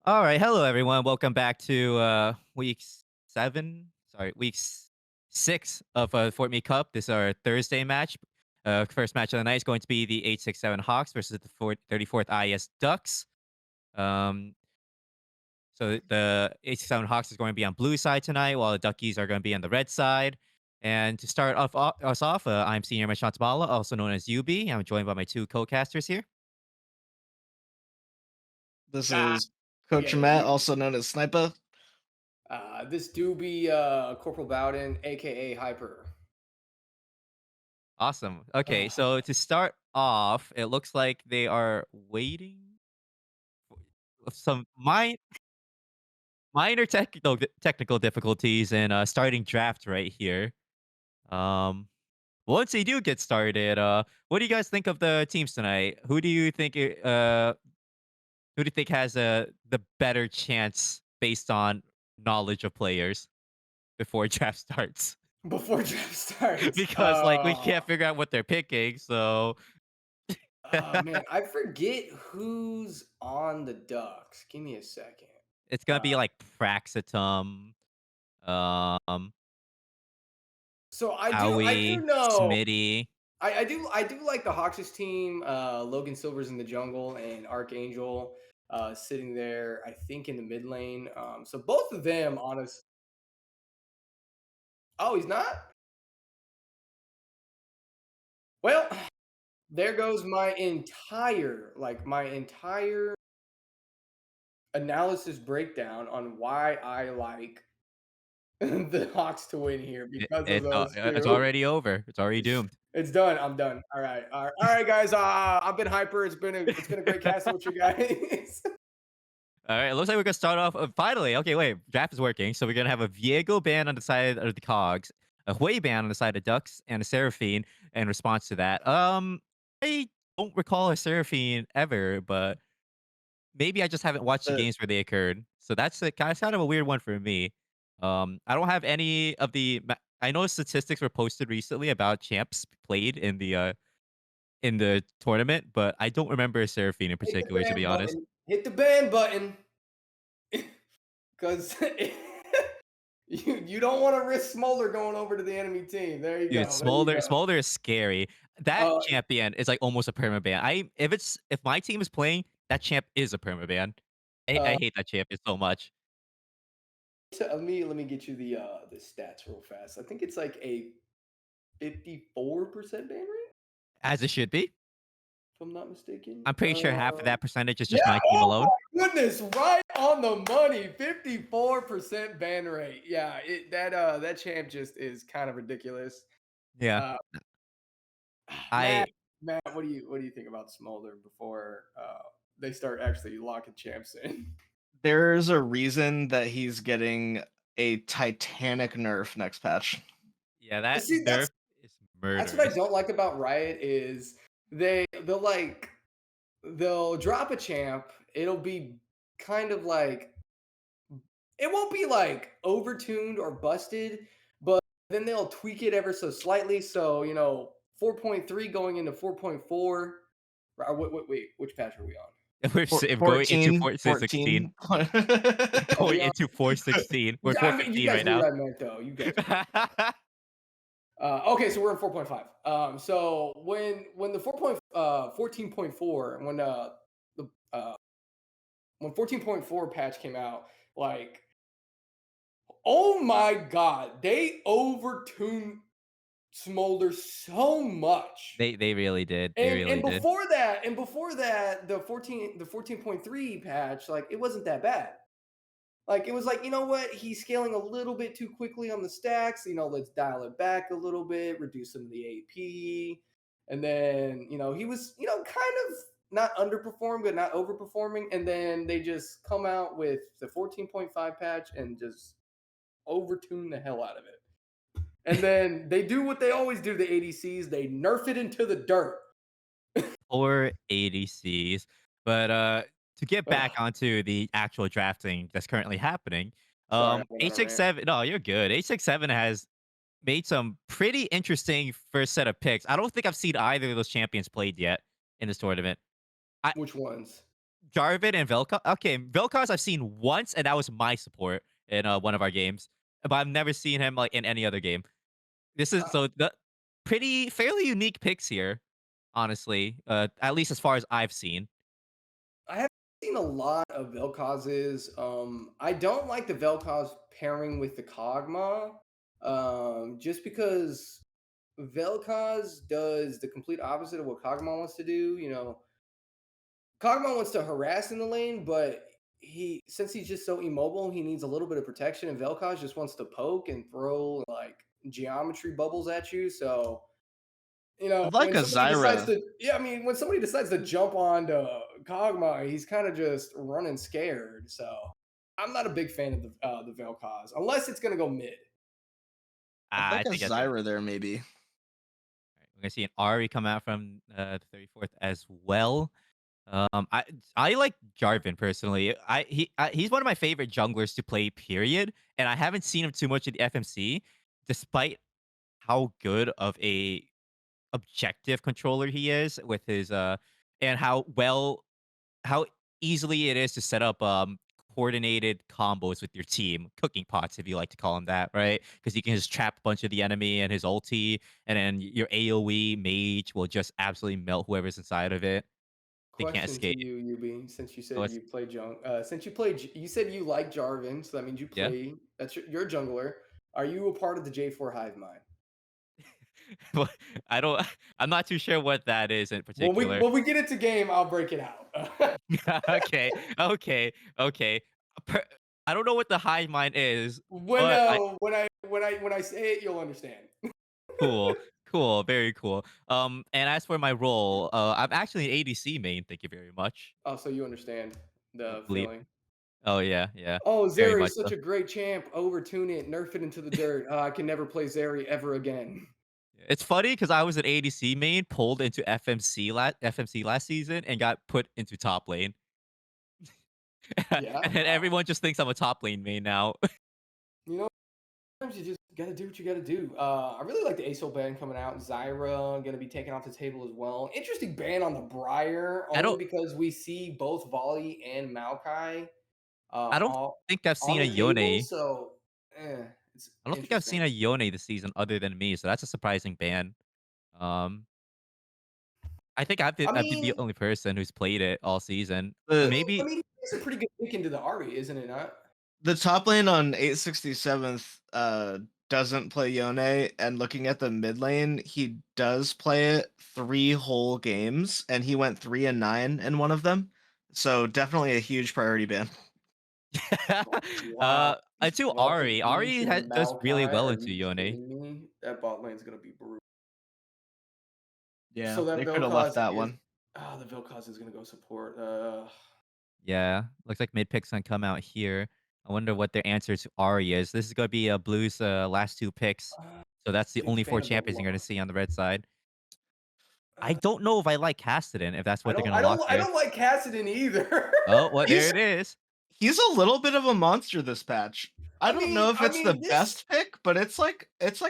All right, hello everyone. Welcome back to week 7. Sorry, week 6 of Fort Meade Cup. This is our Thursday match. First match of the night is going to be the 867 Hawks versus the 34th IS Ducks. Um, so the 867 Hawks is going to be on blue side tonight, while the Duckies are going to be on the red side. And to start us off, I'm Senior Mashatabala, also known as UB. I'm joined by my two co-casters here. This Ah, is Coach yeah, Matt, also known as Sniper. this do be Corporal Bowden, aka Hyper. Awesome. Okay, Ugh. so to start off, it looks like they are waiting for some minor technical difficulties in starting draft right here. Um, Once they do get started, what do you guys think of the teams tonight? Who do you think has the better chance based on knowledge of players before draft starts? Before draft starts, Because like we can't figure out what they're picking, so man, I forget who's on the Ducks. Give me a second. it's gonna be Uh, like Praxitum, um, so I do Howie, know, Smitty. I do like the Hawks' team. Logan Silver's in the jungle and Archangel sitting there. I think in the mid lane. So both of them, honest. Oh, he's not. Well, there goes my entire analysis breakdown on why I like the Hawks to win here because of those It's 2. already over. It's already doomed. It's done. I'm done. All right. All right, guys. I've been hyper. It's been a great casting with you guys. All right, it looks like we're gonna start off. Finally, okay, wait, draft is working. So we're gonna have a Viego ban on the side of the Cogs, a Hui ban on the side of Ducks, and a Seraphine in response to that. I don't recall a Seraphine ever, but maybe I just haven't watched the The games where they occurred. So that's kind of a weird one for me. I don't have any of I know statistics were posted recently about champs played in the tournament, but I don't remember Seraphine in Hit the particular, to be ban honest. button. Hit the ban button. Because you don't want to risk Smolder going over to the enemy team. There you Dude, go. There you go. Smolder is scary. That Uh, champion is like almost a perma ban. If my team is playing, that champ is a perma ban. I uh, hate that champion so much. let me get you the stats real fast. I think it's like a 54% ban rate, As it should be. if I'm not mistaken. I'm pretty sure half of that percentage is just Yeah. my team Oh alone. my goodness, right on the money. 54% ban rate. Yeah, that champ just is kind of ridiculous. Yeah. Uh, Matt, I Matt, what do you think about Smolder before they start actually locking champs in? there's a reason that he's getting a Titanic nerf next patch. Yeah, that See, nerf is that's what I murderous. don't like about Riot is they'll drop a champ. It'll be kind of like it won't be like overtuned or busted, but then they'll tweak it ever so slightly. So 4.3 going into 4.4. Wait, which patch are we on? If going into 14, 4.16, 14. Are going we on? into 4.16, we're I mean, you 4.15 guys right knew now. what I meant, though. You guys knew. Okay, so we're in 4.5. So when the 14.4 the when 14.4 patch came out, like, oh my god, they overtuned Smolder so much. They really did. They And really did. before that, the 14.3 patch, like, it wasn't that bad. Like, it was like, you know what? He's scaling a little bit too quickly on the stacks. Let's dial it back a little bit, reduce some of the AP. And then, he was, kind of not underperformed, but not overperforming. And then they just come out with the 14.5 patch and just overtune the hell out of it. And then they do what they always do to the ADCs. They nerf it into the dirt. Or ADCs. But to get back Ugh, onto the actual drafting that's currently happening, sorry, I went on a rant. 867. No, you're good. 867 has made some pretty interesting first set of picks. I don't think I've seen either of those champions played yet in this tournament. I Which ones? Jarvan and Vel'Koz. Okay, Vel'Koz I've seen once, and that was my support in one of our games. But I've never seen him like in any other game. This is Uh, so the pretty fairly unique picks here, honestly. At least as far as I've seen. I haven't seen a lot of Vel'Koz's. I don't like the Vel'Koz pairing with the Kog'Maw, just because Vel'Koz does the complete opposite of what Kog'Maw wants to do. Kog'Maw wants to harass in the lane, but since he's just so immobile, he needs a little bit of protection, and Vel'Koz just wants to poke and throw like geometry bubbles at you. So I'd like when a somebody decides Zyra. to, yeah, I mean, when somebody decides to jump onto Kog'Maw, he's kind of just running scared. So I'm not a big fan of the Vel'Koz unless it's gonna go mid. I'd I like a think that's right. Zyra there, maybe. We're gonna see an Ari come out from the 34th as well. I like Jarvan personally. He's one of my favorite junglers to play. Period. And I haven't seen him too much in the FMC, despite how good of a objective controller he is with his and how easily it is to set up coordinated combos with your team, cooking pots if you like to call them that, right? Because you can just trap a bunch of the enemy and his ulti, and then your AoE mage will just absolutely melt whoever's inside of it. They can't Question to escape. you, Yubi, since you So said it's you play since you played, you said you like Jarvan, so that means you yeah. play. That's your jungler. Are you a part of the J4 Hive Mind? Well, I don't. I'm not too sure what that is in When we particular. when we get into game, I'll break it out. Okay, okay. Per- I don't know what the hive mind is, when but I when I say it, you'll understand. cool, cool, very cool. And as for my role, I'm actually an ADC main. Thank you very much. Oh, so you understand the Believe. feeling. Oh yeah, yeah, Oh, very Zeri much is such so. a great champ. Overtune it, nerf it into the dirt. I can never play Zeri ever again. It's funny because I was an ADC main, pulled into FMC last season, and got put into top lane. Yeah. And then everyone just thinks I'm a top lane main now. You know, sometimes you just gotta do what you gotta do. I really like the ASO ban coming out. Zyra gonna be taken off the table as well. Interesting ban on the Briar, I only don't. because we see both Volley and Maokai I don't all think I've on seen a the table. Yone. So, it's I don't think I've seen interesting. a Yone this season other than me, so that's a surprising ban. Um, I think I I've been the mean, only person who's played it all season. The Maybe it's a pretty good pick into the Ari, isn't it not? the top lane on 867th doesn't play Yone, and looking at the mid lane, he does play it 3 whole games, and he went 3-9 in one of them. So definitely a huge priority ban. Wow. until Nothing Ari into does really Maokai. well Are into you Yone. kidding me? That bot lane's gonna be brutal. Yeah, So that they could have left Vel'Koz that is one. the Vel'Koz is gonna go support. Yeah, looks like mid picks gonna come out here. I wonder what their answer to Ari is. This is gonna be Blue's last two picks, so that's the Big only four fan of the champions you're gonna see on the red side. I uh, don't know if I like Cassidy if that's I what they're don't gonna I lock don't I here. don't like Kassadin either. Oh, well, there He's it is. he's a little bit of a monster this patch. I don't know if I it's the mean this best pick, but it's like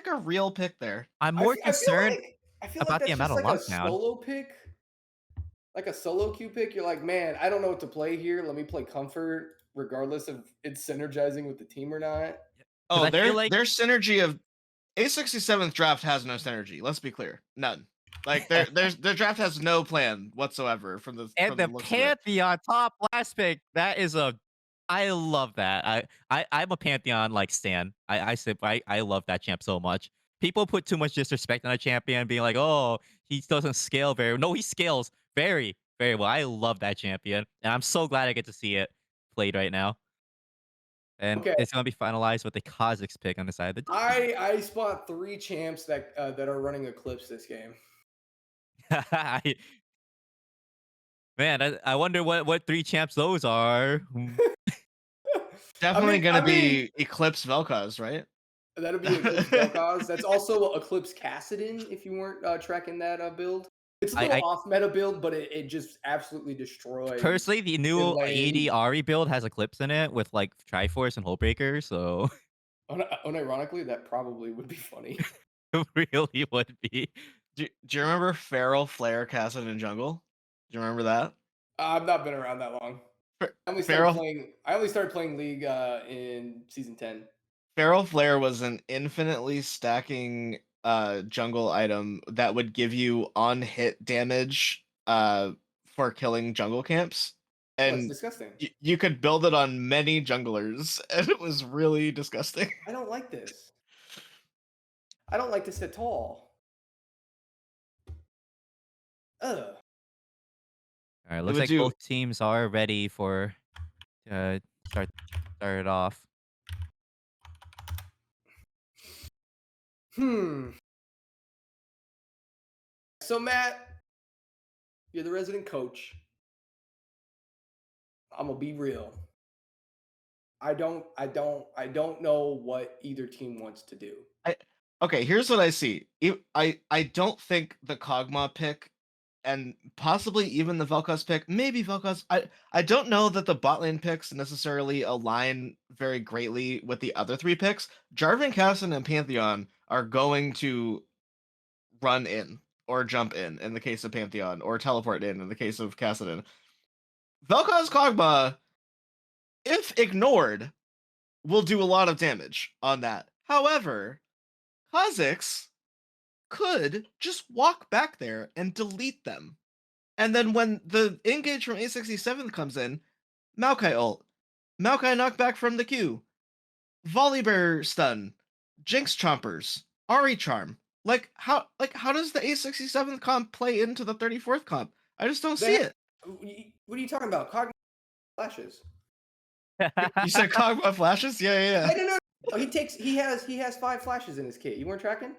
a real pick there. I'm I more feel, I feel concerned like I feel like about the that's amount just of like a lockdown. solo pick. Like a solo queue pick, you're like, man, I don't know what to play here. Let me play comfort, regardless of it's synergizing with the team or not. Because Oh, I feel their like their synergy of 867th draft has no synergy. Let's be clear, none. Like their draft has no plan whatsoever from the and from the the looks of it. Pantheon top last pick, that is a I love that. I'm a Pantheon like stan. I love that champ so much. People put too much disrespect on a champion, being like, "Oh, he doesn't scale very." No, he scales very, very well. I love that champion, and I'm so glad I get to see it played right now. And Okay, it's gonna be finalized with the Kha'Zix pick on the side of the I spot 3 champs that are running Eclipse this game. I, man, I wonder what three champs those are. Definitely I gonna mean, be Eclipse Vel'Koz, right? that'll be Eclipse Vel'Koz. That's also Eclipse Kassadin, if you weren't tracking that build. It's a little I off meta build, but it just absolutely destroys personally, the in new lane. AD Ari build has Eclipse in it with like Triforce and Hullbreaker, so Unironically, that probably would be funny. it really would be. Do you remember Feral Flare Cassid in jungle? Do you remember that? I've not been around that long. Fer- I only Feral started playing League in season 10. Feral Flare was an infinitely stacking jungle item that would give you on hit damage for killing jungle camps. Oh, it's And disgusting. you could build it on many junglers, and it was really disgusting. I don't like this. I don't like this at all. Ugh. All right, It looks would like do both teams are ready for start it off. So Matt, you're the resident coach. I'm gonna be real. I don't know what either team wants to do. Okay, here's what I see. I don't think the Kog'Maw pick and possibly even the Vel'Koz pick, maybe Vel'Koz. I don't know that the bot lane picks necessarily align very greatly with the other three picks. Jarvan, Kassadin, and Pantheon are going to run in or jump in the case of Pantheon, or teleport in the case of Kassadin. Vel'Koz Kog'Maw, if ignored, will do a lot of damage on that. However, Kha'Zix could just walk back there and delete them. And then when the engage from 867 comes in, Maokai ult, Maokai knockback from the Q, Volibear stun, Jinx chompers, Ari charm. How does the 867th comp play into the 34th comp? I just don't see it. What are you talking about? Cognitive flashes. You said Kog'Maw flashes? Yeah. No. Oh, he has 5 flashes in his kit. You weren't tracking?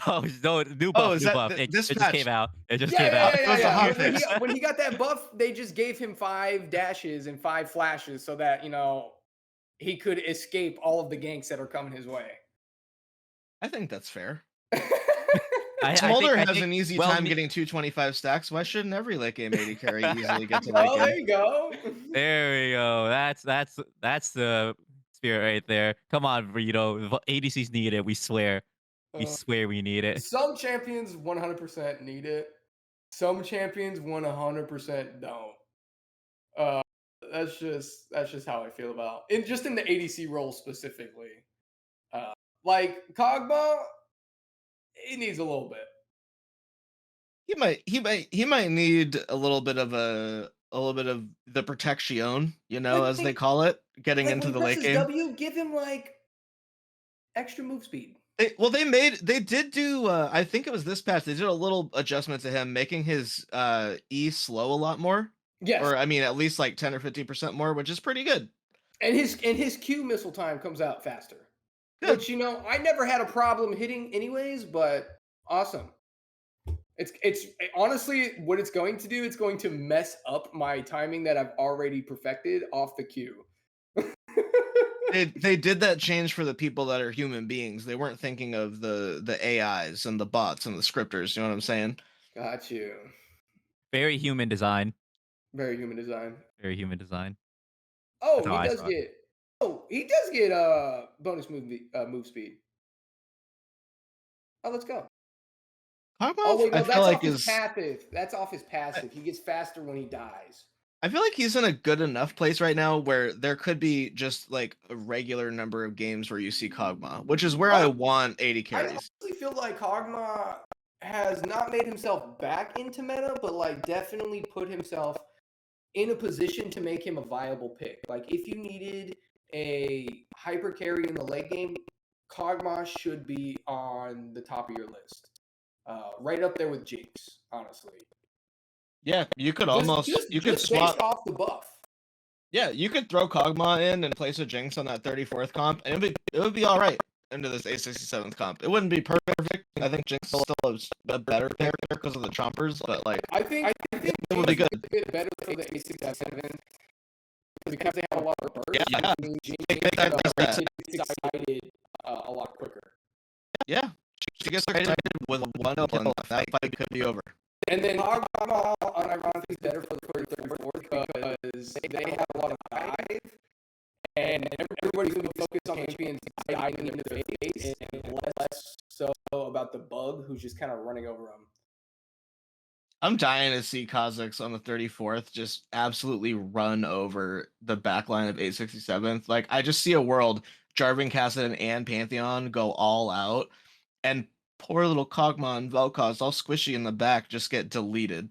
Oh no, new buff, is new that buff. th- It this just patch? came out. It just Yeah, came out. It was a hot When fix. when he got that buff, they just gave him 5 dashes and 5 flashes so that, he could escape all of the ganks that are coming his way. I think that's fair. I Smolder has think an easy time getting 225 stacks. Why shouldn't every late game AD carry easily get to late Oh, there game? you go. There we go. That's the spirit right there. Come on, Vito. ADCs need it. We swear. We swear we need it. Some champions 100% need it. Some champions 100% don't. That's just how I feel about it. Just in the ADC role specifically. Like Kog'Maw, it needs a little bit. He might need a little bit of the protection, as they call it, getting Like, into when the he late presses game. W, give him like extra move speed. They did do I think it was this patch, they did a little adjustment to him, making his E slow a lot more. Yes. Or I mean at least like 10 or 15% more, which is pretty good. And his Q missile time comes out faster. Good. Which, I never had a problem hitting anyways, but awesome. It's honestly what it's going to do, it's going to mess up my timing that I've already perfected off the Q. They did that change for the people that are human beings. They weren't thinking of the AIs and the bots and the scripters, you know what I'm saying? Got you. Very human design. Very human design. Very human design. Oh, That's how I he does saw it. get. Oh, he does get bonus move speed. Oh, let's go. Kog'Maw, Oh wait, no, I that's feel like off his is passive. That's off his passive. He gets faster when he dies. I feel like he's in a good enough place right now where there could be just like a regular number of games where you see Kog'Maw, which is where I want 80 I carries. honestly feel like Kog'Maw has not made himself back into meta, but like definitely put himself in a position to make him a viable pick. Like if you needed a hyper carry in the late game, Kog'Maw should be on the top of your list. Right up there with Jinx, honestly. Yeah, you could you could just swap based off the buff. Yeah, you could throw Kog'Maw in and place a Jinx on that 34th comp, and it would be all right into this 867th comp. It wouldn't be perfect. I think Jinx is still a better character because of the chompers, but like I think it would be good. a bit better for the 867 because they have a lot of burst. Yeah. Jinx They digress gets excited a lot quicker. Yeah, she gets excited with one kill, and that fight could be over. And then Kog'Maw unironically is better for the 34th because they have a lot of dive, and everybody's going to be focused on the champions diving into their face, and less so about the bug who's just kind of running over them. I'm dying to see Kazakhs on the 34th just absolutely run over the backline of 867th. Like, I just see a world Jarvan, Kassadin, and Pantheon go all out, and poor little Kog'Maw and Vel'Koz, all squishy in the back, just get deleted.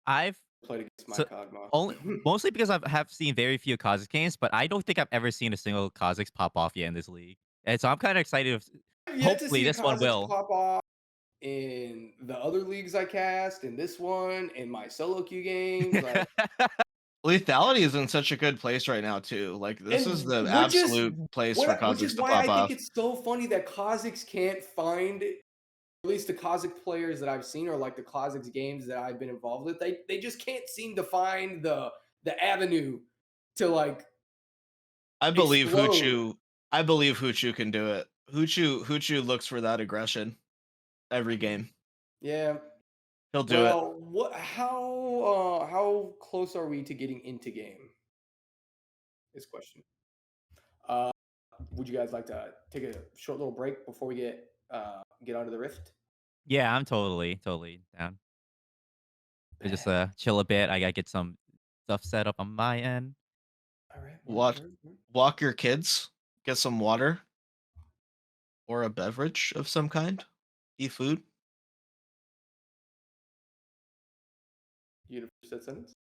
I've Played against my so Kog'Maw. only mostly because have seen very few Kha'Zix games, but I don't think I've ever seen a single Kha'Zix pop off yet in this league. And so I'm kind of excited. I've yet to Hopefully see a this one Kha'Zix will. pop off in the other leagues I cast, in this one, in my solo queue games. Like, Lethality is in such a good place right now too. Like, this is the which is absolute place for which Kazakhs is to why pop I off. think it's so funny that Kha'Zix can't find, at least the Kha'Zix players that I've seen, or like the Kha'Zix games that I've been involved with, they just can't seem to find the avenue to like I believe explode. Hoochu. I believe Hoochu can do it. Hoochu looks for that aggression every game. Yeah. He'll do it. Well, what? How close are we to getting into game? This question. Would you guys like to take a short little break before we get onto the rift? Yeah, I'm totally down. To just chill a bit. I gotta get some stuff set up on my end. All right. Walk your kids. Get some water or a beverage of some kind. Eat food. You gonna finish that sentence?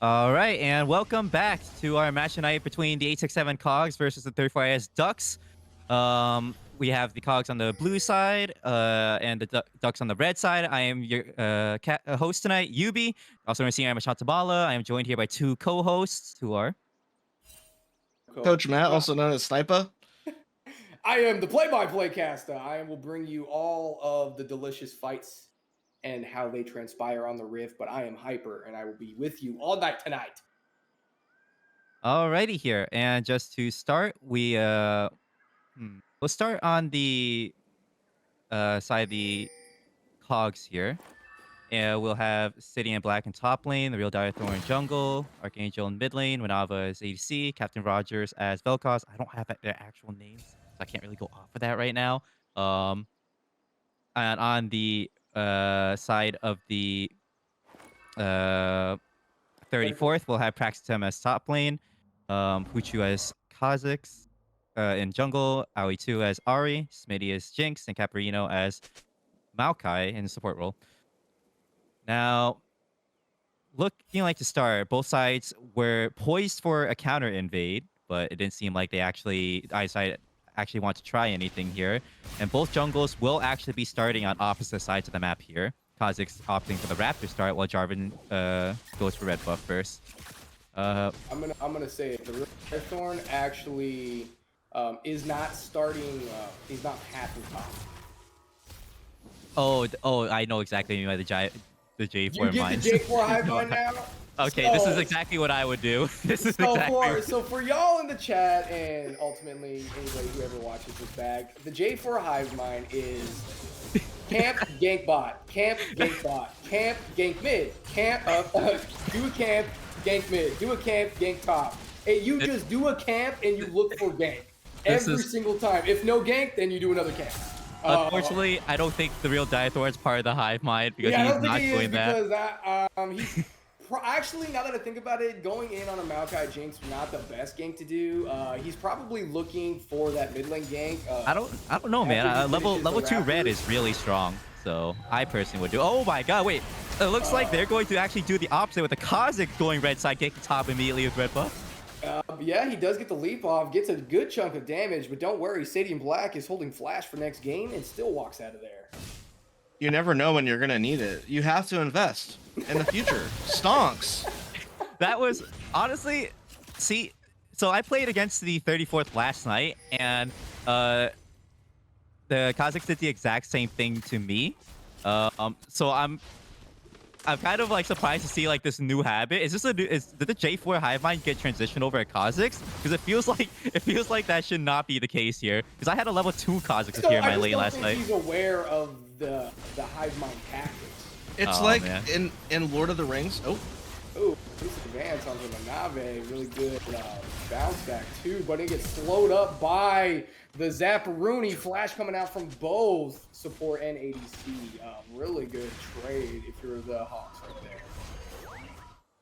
All right, and welcome back to our match tonight between the 867 Cogs versus the 34IS Ducks. We have the Cogs on the blue side and the Ducks on the red side. I am your host tonight, Yubi. Also, I'm seeing Shatabala. I am joined here by two co-hosts who are Coach Matt, also known as Sniper. I am the play-by-play caster. I will bring you all of the delicious fights and how they transpire on the rift, but I am Hyper, and I will be with you all night tonight. alrighty here. And just to start, we'll start on the side of the Cogs here. And we'll have City and Black in top lane, the Real Diathor in jungle, Archangel in mid lane, Winava as ADC, Captain Rogers as Vel'Koz. I don't have their actual names, so I can't really go off of that right now. And on the side of the 34th, we'll have Praxitem as top lane, Huchu as Kha'Zix in jungle, Aoi2 as Ari, Smitty as Jinx, and Caprino as Maokai in the support role. Now, looking like to start, both sides were poised for a counter invade, but it didn't seem like they actually want to try anything here. And both jungles will actually be starting on opposite sides of the map here. Kha'Zix opting for the Raptor start, while Jarvan goes for red buff first. I'm gonna say it. The Thorn actually is not starting. He's not passing top. Oh, I know exactly what you mean by the J4 You get the J4 Hive Mind now? Okay, So- this is exactly what I would do. This is So exactly. so for y'all in the chat and ultimately anybody who ever watches this back, the J4 Hive Mind is camp, gank bot, camp, gank bot, camp, gank mid, camp, do a camp, gank mid, do a camp, gank top. And you just do a camp and you look for gank every single time. If no gank, then you do another camp. Unfortunately, I don't think the Real Diathor is part of the Hive Mind because Yeah, I he's don't think not he doing is that. because he's actually, now that I think about it, going in on a Maokai Jinx not the best gank to do. He's probably looking for that mid lane gank. I don't know, man. after he Level finishes the 2 red Raptors. is really strong, so I personally would do. Oh my god, wait! It looks like they're going to actually do the opposite with the Kha'Zix going red side, getting top immediately with red buff. Yeah, he does get the leap off, gets a good chunk of damage, but don't worry, Stadium Black is holding flash for next game and still walks out of there. You never know when you're gonna need it. You have to invest in the future. Stonks. That was honestly, see, so I played against the 34th last night, and the Kha'Zix did the exact same thing to me. So I'm kind of like surprised to see like this new habit. Is this did the J4 Hive Mind get transitioned over at Kha'Zix? Because it feels like that should not be the case here. Because I had a level 2 Kha'Zix here in my lane last night. He's aware of the Hive Mind tactics. It's Oh, like man. in Lord of the Rings. Oh, Ooh, this is advance onto Manave. Really good bounce back too, but it gets slowed up by the Zapparuni. Flash coming out from both support and ADC. Really good trade if you're the Hawks right there.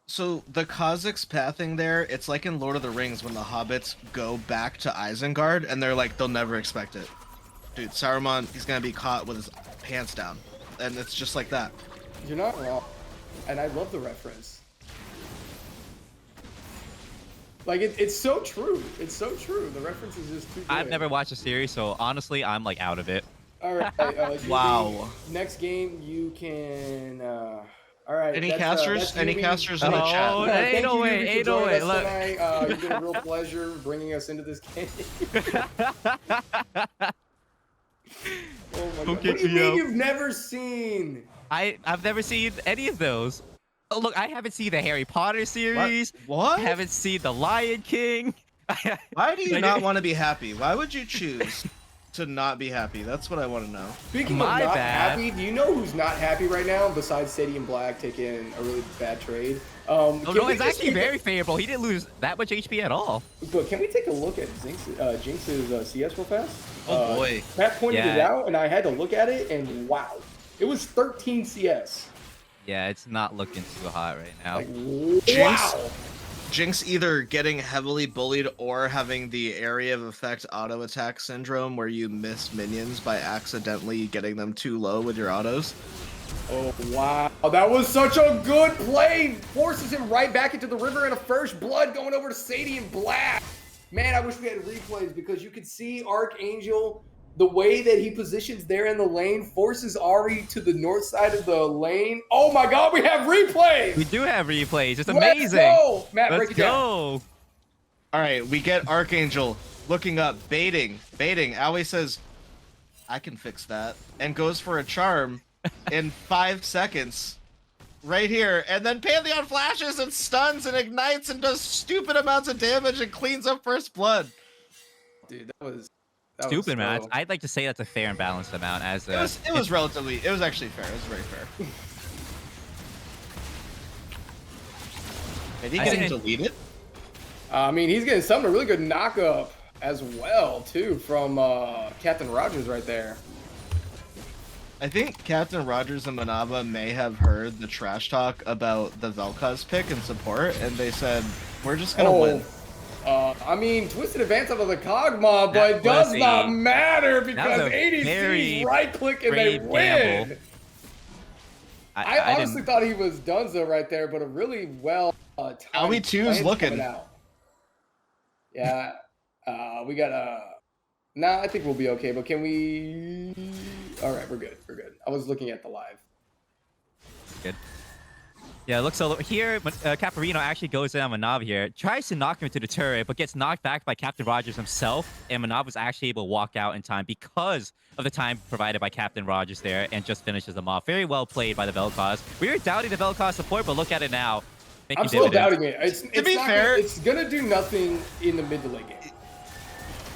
So the Kha'Zix pathing there, it's like in Lord of the Rings when the hobbits go back to Isengard and they're like, they'll never expect it. Dude, Saruman, he's gonna be caught with his pants down. And it's just like that. You're not wrong. And I love the reference. Like, it's so true. It's so true. The reference is just too good. I've never watched the series, so honestly, I'm like out of it. All right. Wow. Next game, you can... all right. Any casters? Any casters in the Oh, chat? hey. Thank you, 808, Yugi, for joining 808, us look. tonight. You've been a real pleasure bringing us into this game. Oh my God. What do you mean you've never seen? I've never seen any of those. Oh, look, I haven't seen the Harry Potter series. What? I haven't seen the Lion King. Why do you Like- not want to be happy? Why would you choose to not be happy? That's what I want to know. Speaking My of not bad. happy, do you know who's not happy right now besides Stadium Black taking a really bad trade? Oh no, it's actually very favorable. He didn't lose that much HP at all. But can we take a look at Jinx's CS real fast? Oh boy. Pat pointed it Yeah. out, and I had to look at it, and wow. It was 13 CS. Yeah, it's not looking too hot right now. Like, Jinx? wow. Jinx either getting heavily bullied or having the area of effect auto attack syndrome where you miss minions by accidentally getting them too low with your autos. Oh, wow. That was such a good play. Forces him right back into the river and a first blood going over to Stadium Black. Man, I wish we had replays because you could see Archangel, the way that he positions there in the lane, forces Ari to the north side of the lane. Oh my God, we have replays. We do have replays. It's Let's amazing. go. Matt, Let's break it down. go. All right, we get Archangel looking up, baiting. Aoi says, I can fix that, and goes for a charm in 5 seconds. Right here, and then Pantheon flashes and stuns and ignites and does stupid amounts of damage and cleans up first blood. Dude, that was Stupid, man. so- I'd like to say that's a fair and balanced amount. As It was relatively, it was actually fair. It was very fair. Did he I get think- deleted? I mean, he's getting some really good knock-up as well, too, from Captain Rogers right there. I think Captain Rogers and Manaba may have heard the trash talk about the Vel'Koz pick and support, and they said, we're just gonna win. I mean, Twisted Advance out of the Kog'Maw, but That it does was a- not matter was because a ADC's very right-click and they brave win. gamble. I honestly didn't- thought he was Dunzo right there, but a really well timed Aoi 2's plan looking. coming out. Yeah, we got Nah, I think we'll be okay. But can we? All right, we're good. We're good. I was looking at the live. Good. Yeah, it looks so here. Caparino actually goes in on Manav here, tries to knock him into the turret, but gets knocked back by Captain Rogers himself. And Manav was actually able to walk out in time because of the time provided by Captain Rogers there, and just finishes them off. Very well played by the Vel'Koz. We were doubting the Vel'Koz support, but look at it now. I'm Making still dividends. doubting it. It's be not fair- gonna, it's gonna do nothing in the mid to late game.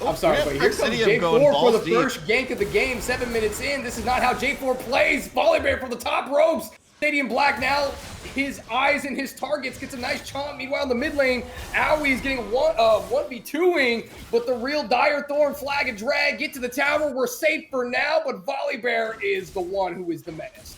Oh, I'm sorry, we but have here comes Praxidium going J4 for balls the deep. first gank of the game. 7 minutes in. This is not how J4 plays. Volibear from the top ropes. Stadium Black now. His eyes and his targets gets a nice chomp. Meanwhile, in the mid lane, Aoi is getting 1v2ing, but the real Dire Thorn flag and drag get to the tower. We're safe for now, but Volibear is the one who is the menace.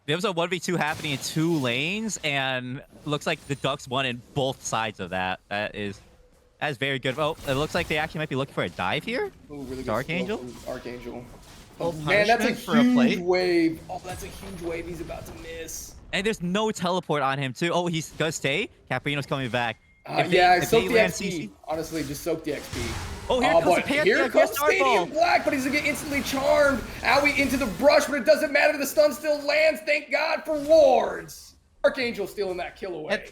There was a 1v2 happening in 2 lanes, and looks like the Ducks won in both sides of that. That's very good. Oh, it looks like they actually might be looking for a dive here. Ooh, really good Archangel? skill from Archangel. Oh, Man, that's a punishment for a huge plate? wave. Oh, that's a huge wave he's about to miss. And there's no teleport on him, too. Oh, he does stay. Caparino's coming back. If they- Yeah, if soak they the land XP. CC Honestly, just soak the XP. Oh, here comes the but Pantheon. here Here's comes Starfall. Stadium Black, but he's gonna get instantly charmed. Aoi into the brush, but it doesn't matter. The stun still lands. Thank God for wards. Archangel stealing that kill away.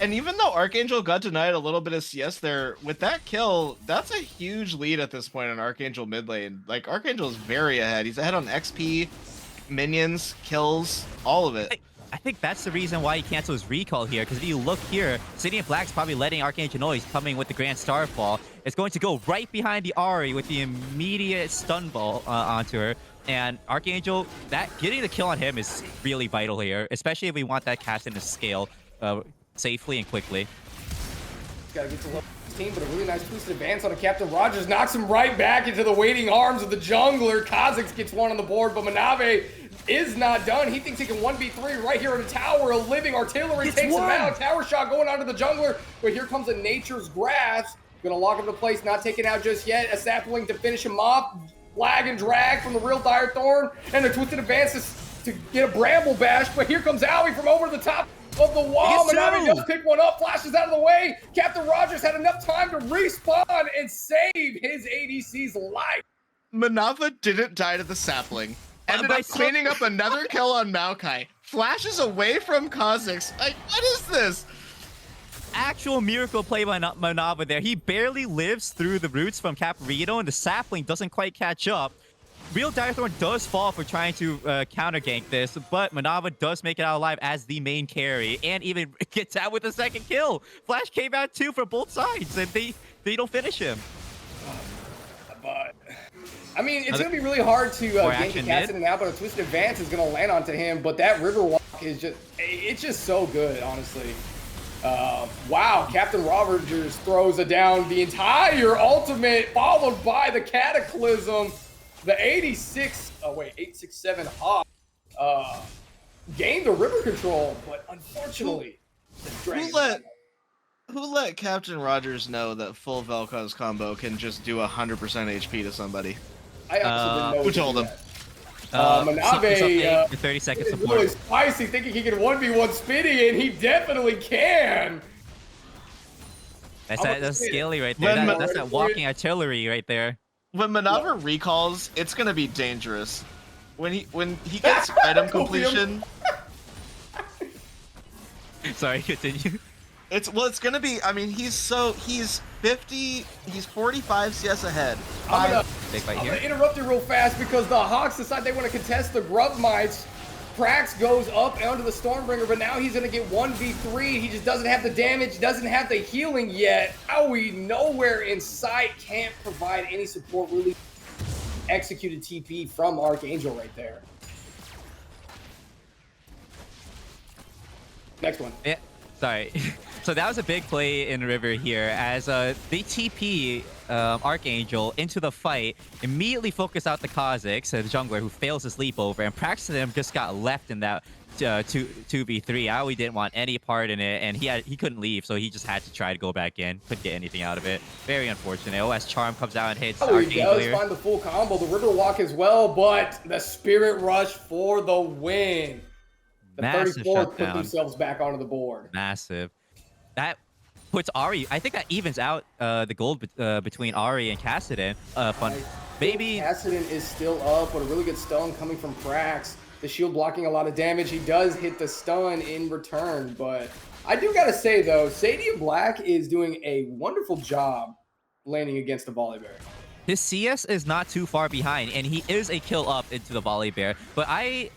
And even though Archangel got denied a little bit of CS there, with that kill, that's a huge lead at this point on Archangel mid lane. Like, Archangel is very ahead. He's ahead on XP, minions, kills, all of it. I think that's the reason why he canceled his recall here, because if you look here, Stadium Black's probably letting Archangel know he's coming with the Grand Starfall. It's going to go right behind the Ahri with the immediate stun ball onto her. And Archangel, getting the kill on him is really vital here, especially if we want that cast in to scale. safely and quickly. Gotta get to level 16, but a really nice twisted advance on a Captain Rogers knocks him right back into the waiting arms of the jungler. Kha'Zix gets one on the board, but Manave is not done. He thinks he can 1v3 right here in the tower. A living artillery takes him out. Tower shot going onto the jungler, but here comes a Nature's Grasp. Gonna lock him to place, not taken out just yet. A sapling to finish him off. Flag and drag from the real Dire Thorn, and the twisted advance is to get a Bramble Bash, but here comes Owie from over the top of the wall. Manave does pick one up, flashes out of the way. Captain Rogers had enough time to respawn and save his ADC's life. Manava didn't die to the sapling. Ended up cleaning up another kill on Maokai. Flashes away from Kha'Zix. Like, what is this? Actual miracle play by Manava there. He barely lives through the roots from Caparito, and the sapling doesn't quite catch up. Real Dire Thorn does fall for trying to counter gank this, but Manava does make it out alive as the main carry, and even gets out with a second kill. Flash came out too for both sides, and they don't finish him. But I mean, it's gonna be really hard to gank the Cassidy out, but a twisted advance is gonna land onto him. But that Riverwalk is just—it's just so good, honestly. Wow, Captain Rogers throws it down the entire ultimate, followed by the Cataclysm. The 867 Hawk gained the river control, but unfortunately, who let Captain Rogers know that full Vel'Koz combo can just do 100% HP to somebody? I actually didn't know. Who told him? Manave, 30 seconds is support. really spicy, thinking he can 1v1 Spinny, and he definitely can. That's scaly right there. That's that walking artillery right there. When Manava recalls, it's gonna be dangerous. When he gets item completion. Sorry, continue. It's gonna be. I mean, he's 45 CS ahead. I'm gonna interrupt you real fast because the Hawks decide they want to contest the Grub Mites. Prax goes up onto the Stormbringer, but now he's gonna get 1v3. He just doesn't have the damage, doesn't have the healing yet. Owie, nowhere in sight, can't provide any support. Really executed TP from Archangel right there. Next one. Yeah, sorry. So that was a big play in River here as they TP Archangel into the fight, immediately focus out the Kha'Zix, the jungler who fails to sleep over, and Praxidem just got left in that 2v3. Owie didn't want any part in it, and he couldn't leave, so he just had to try to go back in. Couldn't get anything out of it. Very unfortunate. OS Charm comes out and hits Archangel. He does find the full combo, the Riverwalk as well, but the Spirit Rush for the win. The Massive 34 shutdown. put themselves back onto the board. Massive. That puts Ahri. I think that evens out the gold between Ahri and Kassadin. Maybe Kassadin is still up, but a really good stun coming from Prax. The shield blocking a lot of damage. He does hit the stun in return, but I do gotta say though, Sadie Black is doing a wonderful job landing against the Volibear. his CS is not too far behind, and he is a kill up into the Volibear. But I,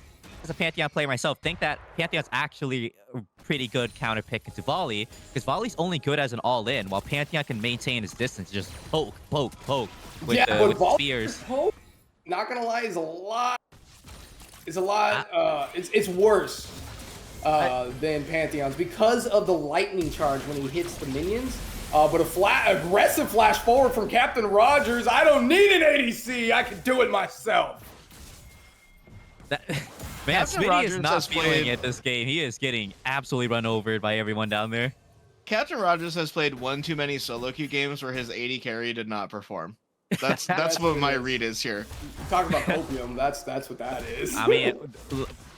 as a Pantheon player myself, think that Pantheon's actually a pretty good counter pick into Volley, because Volley's only good as an all-in, while Pantheon can maintain his distance, just poke with, with spears. Poke, not gonna lie, is a lot. It's worse than Pantheon's because of the lightning charge when he hits the minions. But aggressive flash forward from Captain Rogers. I don't need an ADC. I can do it myself. Man, Smitty is not feeling it this game. He is getting absolutely run over by everyone down there. Captain Rogers has played one too many solo queue games where his AD carry did not perform. That's what my read is here. Talk about opium. That's what that is. I mean,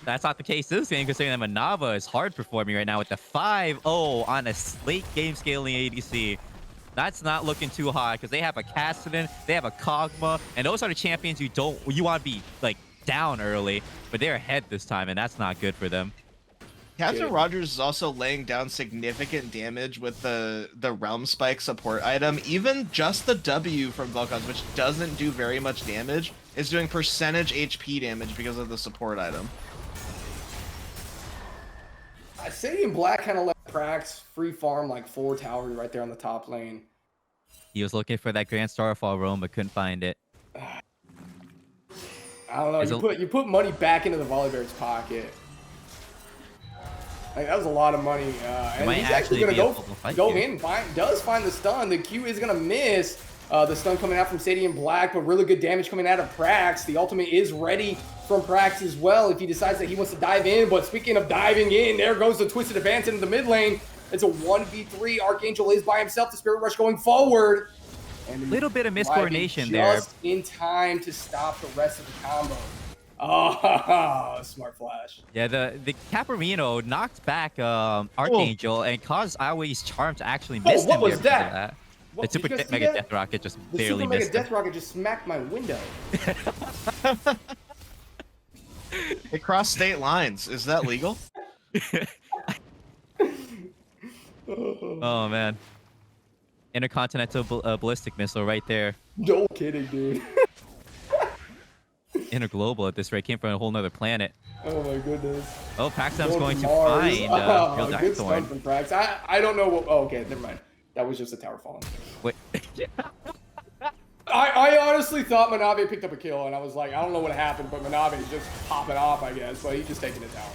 that's not the case this game, considering that Manava is hard performing right now with the 5-0 on a late game scaling ADC. That's not looking too hot because they have a Kassadin, they have a Kog'Maw, and those are the champions you want to be like down early, but they're ahead this time, and that's not good for them. Captain Rogers is also laying down significant damage with the Realm Spike support item. Even just the W from Vel'Koz, which doesn't do very much damage, is doing percentage HP damage because of the support item. Sadie Black kind of let Prax free farm like 4 towers right there on the top lane. He was looking for that Grand Starfall roam, but couldn't find it. I don't know. You put money back into the Volibear's pocket. Like, that was a lot of money. And might he's actually actually going be to a full fight go here. in, does find the stun. The Q is going to miss. The stun coming out from Stadium Black, but really good damage coming out of Prax. The ultimate is ready from Prax as well if he decides that he wants to dive in. But speaking of diving in, there goes the Twisted Advance into the mid lane. It's a 1v3. Archangel is by himself. The Spirit Rush going forward. And A little bit of might be miscoordination there. just in time to stop the rest of the combo. Oh, smart flash. Yeah, the Caparino knocked back Archangel and caused Aoi's charm to actually miss what him was there because of that? The Super Did you guys see Mega that? Death Rocket just The barely Super Mega missed him. Death Rocket just smacked my window. It crossed state lines. Is that legal? Oh man, intercontinental ballistic missile right there. No kidding, dude. Interglobal at this rate came from a whole nother planet. Oh my goodness. Oh, Paxton's going to Mars. find Real Good stun Darkthorn. from Prax. I don't know what. Oh, okay, never mind. That was just a tower falling. Wait. I honestly thought Manave picked up a kill, and I was like, I don't know what happened, but Manave's just popping off, I guess. But he's just taking it down.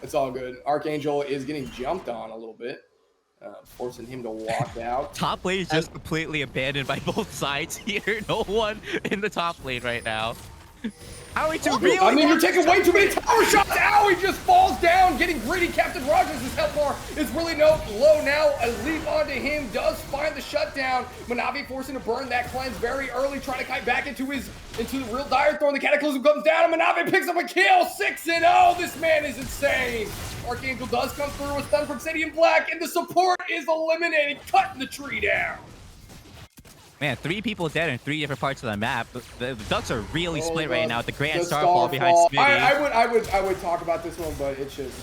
It's all good. Archangel is getting jumped on a little bit, forcing him to walk out. Top lane is just completely abandoned by both sides here. No one in the top lane right now. Aoi to really. I mean, you're taking way too many tower shots. Ow, he just falls down, getting greedy. Captain Rogers' health bar is really low now. A leap onto him does find the shutdown. Manavi forcing to burn that cleanse very early, trying to kite back into the real dire thorn. The Cataclysm comes down, and Manavi picks up a kill. 6-0. This man is insane. Archangel does come through with stun from Stadium Black, and the support is eliminated, cutting the tree down. Man, 3 people dead in 3 different parts of the map. The Ducks are really split right now with the Grand The Starfall behind Smitty. I would talk about this one, but it's just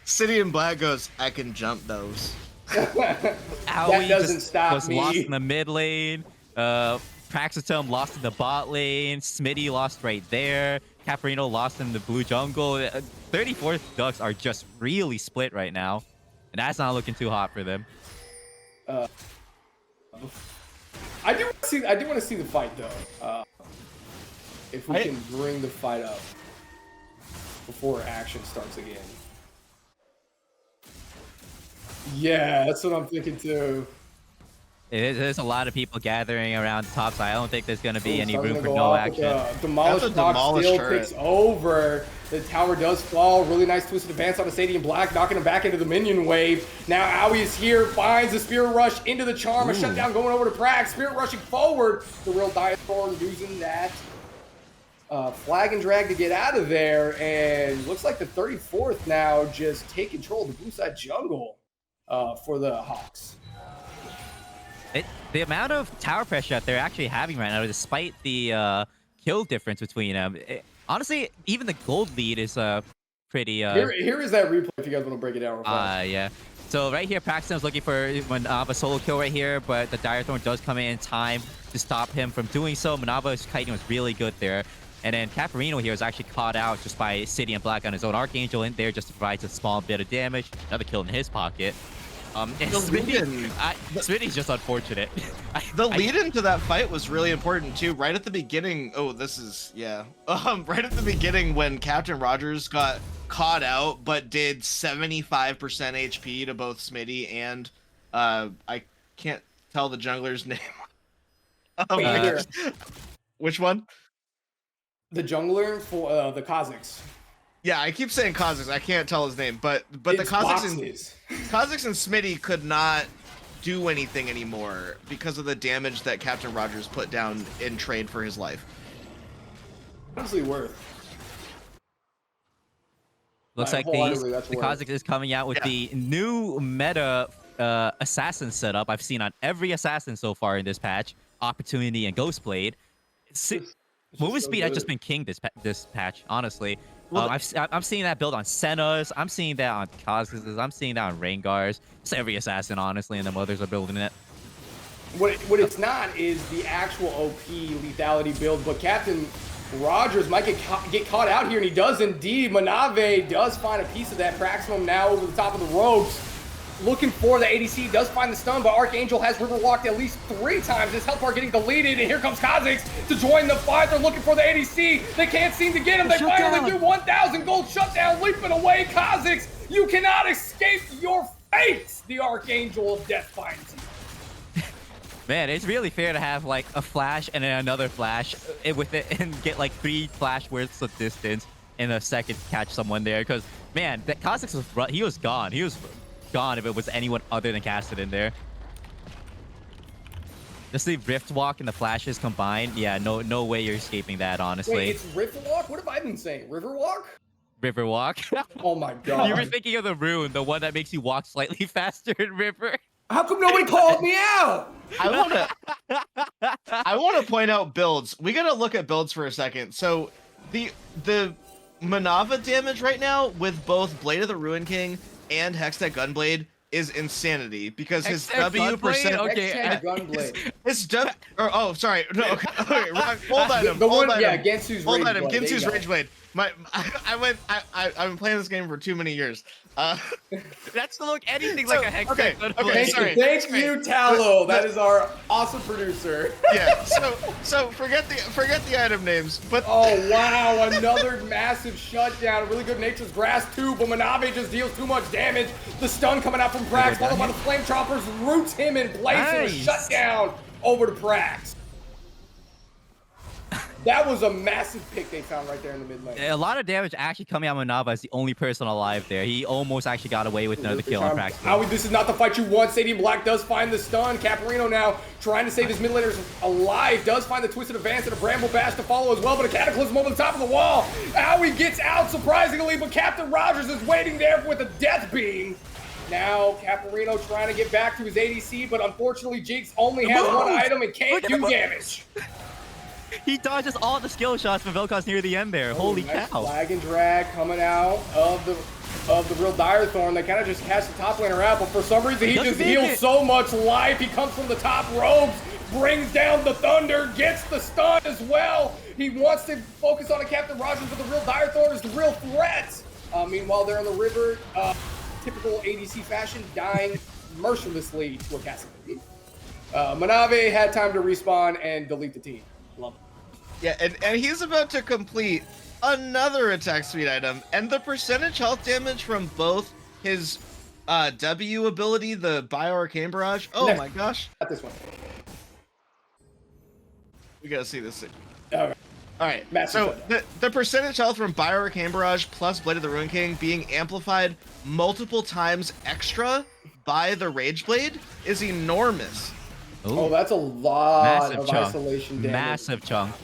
City in Black goes, I can jump those. that Aoi doesn't just stop was me. lost in the mid lane. Praxitome lost in the bot lane. Smitty lost right there. Caparino lost in the blue jungle. 34th Ducks are just really split right now. And that's not looking too hot for them. I do want to see the fight though. If we can bring the fight up before action starts again. Yeah, that's what I'm thinking too. There's a lot of people gathering around the top side. I don't think there's going to be any Starting room to for go no off with action. the Demolish That's a Box Demolish still turret. takes over. The tower does fall. Really nice twisted advance on the Stadium Black, knocking him back into the minion wave. Now Aoi is here, finds the Spirit Rush into the Charm. A shutdown going over to Prax. Spirit rushing forward. The real Diathor using that flag and drag to get out of there. And looks like the 34th now just take control of the blue side jungle for the Hawks. The amount of tower pressure that they're actually having right now, despite the kill difference between them, honestly, even the gold lead is pretty. Here is that replay if you guys want to break it down real fast. Yeah. So right here, Paxton's looking for a solo kill right here, but the Dire Thorn does come in time to stop him from doing so. Manava's kiting was really good there. And then Caparino here is actually caught out just by City and Black on his own. Archangel in there just to provide a small bit of damage. Another kill in his pocket. And Smitty's just unfortunate. The lead into that fight was really important too. Right at the beginning, right at the beginning when Captain Rogers got caught out, but did 75% HP to both Smitty and I can't tell the jungler's name. Which one? The jungler for the Kazakhs. Yeah, I keep saying Kazakhs. I can't tell his name, but the It's Kazakhs and Smitty could not do anything anymore because of the damage that Captain Rogers put down in trade for his life. Honestly, worth. Looks like wholeheartedly, the that's worth. Kazakhs is coming out with the new meta assassin setup I've seen on every assassin so far in this patch. Opportunity and Ghostblade. Movement speed has just been king this patch, honestly. Well, I'm seeing that build on Senna's. I'm seeing that on Kazakhs. I'm seeing that on Rengars. Just every assassin, honestly, and the mothers are building it. What it's not is the actual OP lethality build, but Captain Rogers might get caught out here, and he does indeed. Manave does find a piece of that Praximum now over the top of the ropes. looking for the ADC, does find the stun, but Archangel has river walked at least 3 times. His health bar getting deleted, and here comes Kha'Zix to join the fight. They're looking for the ADC. They can't seem to get him. They finally do 1,000 gold shutdown, leaping away. Kha'Zix, you cannot escape your fate. The Archangel of Death finds you. Man, it's really fair to have like a flash and then another flash with it and get like 3 flash worths of distance in a second to catch someone there. Because man, that Kha'Zix was gone. He was gone if it was anyone other than Casted in there. Just the Rift Walk and the flashes combined. Yeah, no way you're escaping that, honestly. Wait, it's Rift Walk? What have I been saying? River Walk? River Walk. Oh my god. You were thinking of the rune, the one that makes you walk slightly faster in River. How come nobody called me out? I wanna point out builds. We gotta look at builds for a second. So the Manava damage right now with both Blade of the Ruin King and Hextech Gunblade is insanity because his W percent. Okay, Hextech Gunblade. His W. Oh, sorry. No. Okay, wrong. Hold on. The one, yeah, Gensu's Hold Rage on. Blade. Gensu's Rage Blade. I've been playing this game for too many years. That's to look anything like a Hextech. Okay, Thank you, Tallow. That is our awesome producer. Yeah. So forget the item names. But oh wow, another massive shutdown. Really good Nature's Grass too, but Manave just deals too much damage. The stun coming out from Prax, followed by the Flame Choppers, roots him in place and a shutdown over to Prax. That was a massive pick they found right there in the mid lane. A lot of damage actually coming out of Manava as the only person alive there. He almost actually got away with another kill on Prax. Howie, this is not the fight you want. Stadium Black does find the stun. Caparino now trying to save his mid laners alive. Does find the Twisted Advance and a Bramble Bash to follow as well, but a Cataclysm over the top of the wall. Howie gets out surprisingly, but Captain Rogers is waiting there with a Death Beam. Now, Caparino trying to get back to his ADC, but unfortunately, Jinx only has one item and can't do damage. He dodges all the skill shots from Vel'Koz near the end there. Holy nice cow. Flag and drag coming out of the real Dire Thorn. They kind of just cast the top laner out, but for some reason he just heals so much life. He comes from the top ropes, brings down the Thunder, gets the stun as well. He wants to focus on a Captain Rogers, but the real Dire Thorn is the real threat. Meanwhile, they're on the river, typical ADC fashion, dying mercilessly to a castle. Manave had time to respawn and delete the team. Love it. Yeah, and he's about to complete another attack speed item, and the percentage health damage from both his W ability, the Bio-Arcane Barrage. Oh my gosh. Not this one. We gotta see this thing. All Alright, Massive so the percentage health from Bio-Arcane Barrage plus Blade of the Ruin King being amplified multiple times extra by the Rage Blade is enormous. Ooh. Oh, that's a lot Massive of chunk. isolation damage. Massive chunk.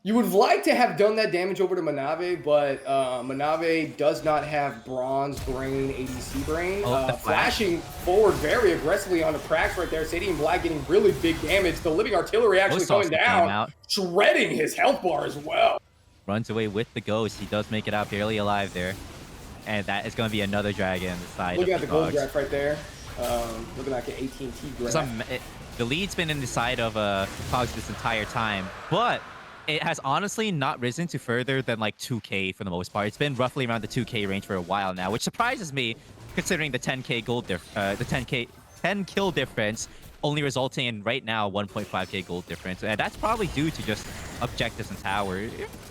You would like to have done that damage over to Manave, but Manave does not have Bronze Brain, ADC Brain. Oh, Flashing forward very aggressively onto Prax right there. Stadium Black getting really big damage. The Living Artillery actually Ghost coming also came down, out. shredding his health bar as well. Runs away with the ghost. He does make it out barely alive there. And that is going to be another dragon on the side Looking of at the gold Dogs. draft right there. Looking like an AT&T draft. The lead's been in the side of Cogs this entire time, but it has honestly not risen to further than like 2K for the most part. It's been roughly around the 2K range for a while now, which surprises me considering the 10K gold the 10 kill difference only resulting in right now 1.5K gold difference. And that's probably due to just objectives and tower.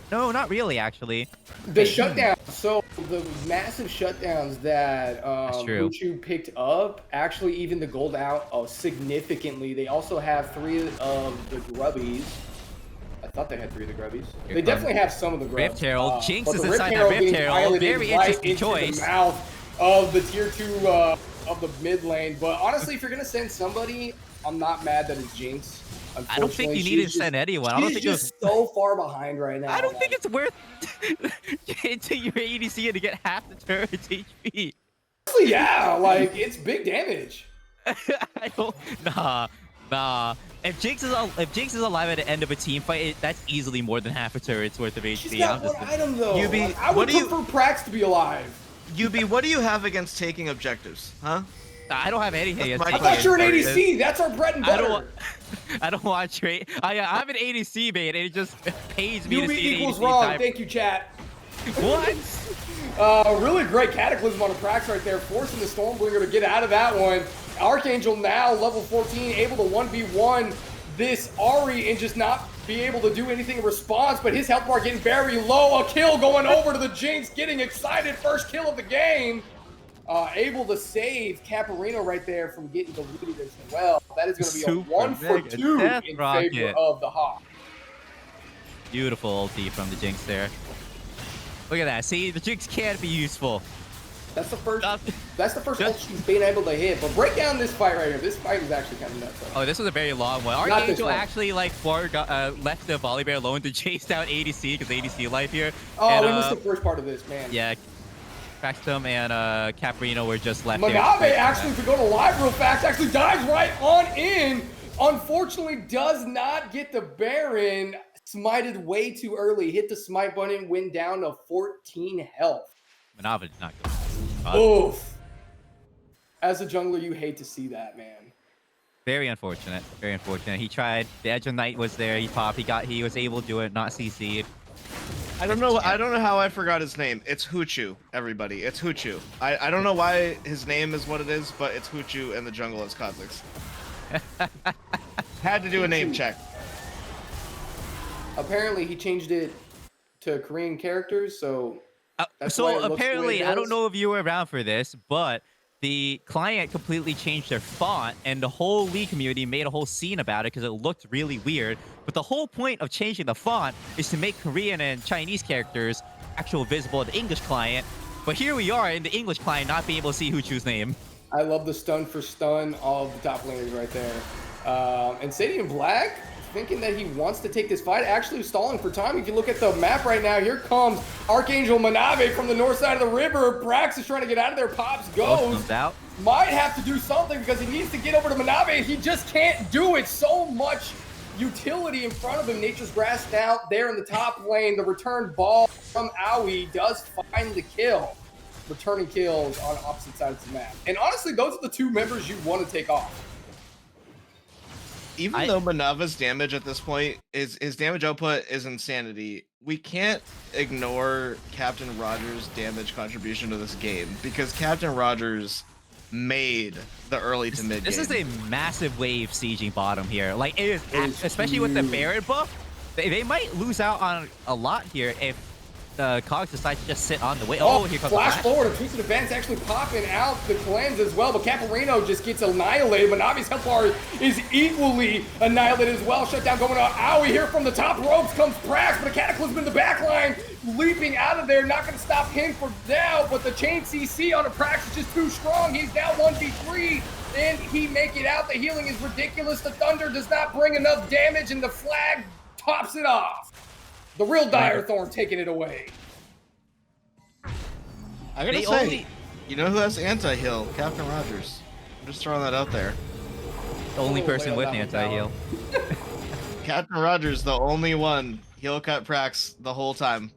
No, not really actually. The shutdown. So the massive shutdowns that Uchu picked up actually even the gold out significantly. They also have 3 of the grubbies. I thought they had 3 of the grubbies. They definitely have some of the grubs. Rift Herald. Jinx but is the inside that Rift getting Herald. piloted Very right interesting into choice. The mouth of the tier 2 of the mid lane. But honestly, if you're gonna send somebody, I'm not mad that it's Jinx. I don't think you need to send anyone. I don't think she's just so far behind right now. I don't think it's worth into your ADC to get half the turret's HP. Honestly, yeah, like it's big damage. I don't. Nah. If Jinx is alive at the end of a team fight, that's easily more than half a turret's worth of HP. She's got one item though. UB, I would prefer Prax to be alive. UB, what do you have against taking objectives, huh? I don't have anything. I thought you're an ADC. That's our bread and butter. I don't want trade. I have an ADC mate, and it just pays me to see an equals ADC wrong. type. Thank you, chat. What? Really great Cataclysm on a Prax right there, forcing the Stormbringer to get out of that one. Archangel now, level 14, able to 1v1 this Ahri and just not be able to do anything in response, but his health bar getting very low. A kill going over to the Jinx, getting excited. First kill of the game. Able to save Caparino right there from getting deleted as well. That is going to be a 1-for-2 in favor of the Hawk. Beautiful ulti from the Jinx there. Look at that. See, the Jinx can be useful. That's the first. That's the first ult she's been able to hit. But break down this fight right here. This fight is actually kind of nuts. Though. Oh, this was a very long one. Archangel actually like left the Volibear alone to chase down ADC because ADC life here. Oh, and, we missed the first part of this, man. Yeah, Crackstum and Caprino were just left. Manave actually, to go to live real fast, actually dives right on in. Unfortunately, does not get the Baron. Smited way too early. Hit the smite button, went down to 14 health. Manave did not go. Oof. As a jungler, you hate to see that, man. Very unfortunate. Very unfortunate. He tried. The Edge of Night was there. He popped. He was able to do it. Not CC'd. I don't know how I forgot his name. It's Hoochu, everybody. It's Hoochu. I don't know why his name is what it is, but it's Hoochu and the jungle is Kha'Zix. Had to do a name check. Apparently, he changed it to Korean characters, so... So apparently, I don't know if you were around for this, but the client completely changed their font, and the whole League community made a whole scene about it because it looked really weird. But the whole point of changing the font is to make Korean and Chinese characters actually visible in the English client. But here we are in the English client not being able to see Hoochu's name. I love the stun for stun of the top laners right there. And Sadie Black, thinking that he wants to take this fight, actually stalling for time. If you look at the map right now, here comes Archangel Manave from the north side of the river. Brax is trying to get out of there. Pops goes. Out. Might have to do something because he needs to get over to Manave. He just can't do it. So much utility in front of him. Nature's Grass now there in the top lane. The return ball from Aoi does find the kill. Returning kills on opposite sides of the map. And honestly, those are the two members you want to take off. Even though Manave's damage at this point his damage output is insanity, we can't ignore Captain Rogers' damage contribution to this game because Captain Rogers made the early to mid game. This is a massive wave sieging bottom here. Like it is, especially with the Baron buff, they might lose out on a lot here if the Cogs decide to just sit on the way. Oh, here comes flash forward. A Twisted Advance actually popping out the cleanse as well, but Caparino just gets annihilated. But Navi's health bar is equally annihilated as well. Shutdown going on. Aoi here from the top ropes comes Prax, but a Cataclysm in the back line, leaping out of there. Not going to stop him for now, but the chain CC on a Prax is just too strong. He's now 1v3, and he make it out. The healing is ridiculous. The Thunder does not bring enough damage, and the flag tops it off. The real Dire Thorn taking it away. I gotta say, you know who has anti-heal? Captain Rogers. I'm just throwing that out there. The only person with anti-heal. Captain Rogers, the only one. He'll cut Prax the whole time.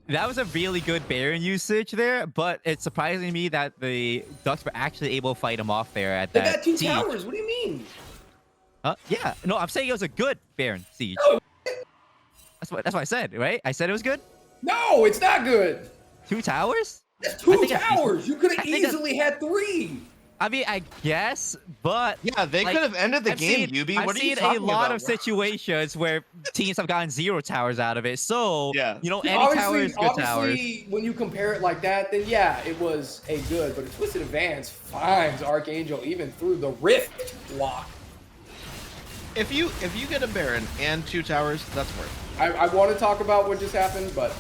That was a really good Baron usage there, but it's surprising to me that the Ducks were actually able to fight him off there at that. They got two towers. What do you mean? Yeah. No, I'm saying it was a good Baron siege. No. That's what I said, right? I said it was good? No, it's not good. 2 towers? That's 2 towers. You could have easily had 3. I mean, I guess, but yeah, they could have ended the game, Yubi. What are you talking about? I've seen a lot of situations where teams have gotten 0 towers out of it. So, you know, any tower is good towers. Obviously, when you compare it like that, then yeah, it was a good, but a Twisted Advance finds Archangel even through the Rift lock. If you get a Baron and 2 towers, that's worth it. I want to talk about what just happened, but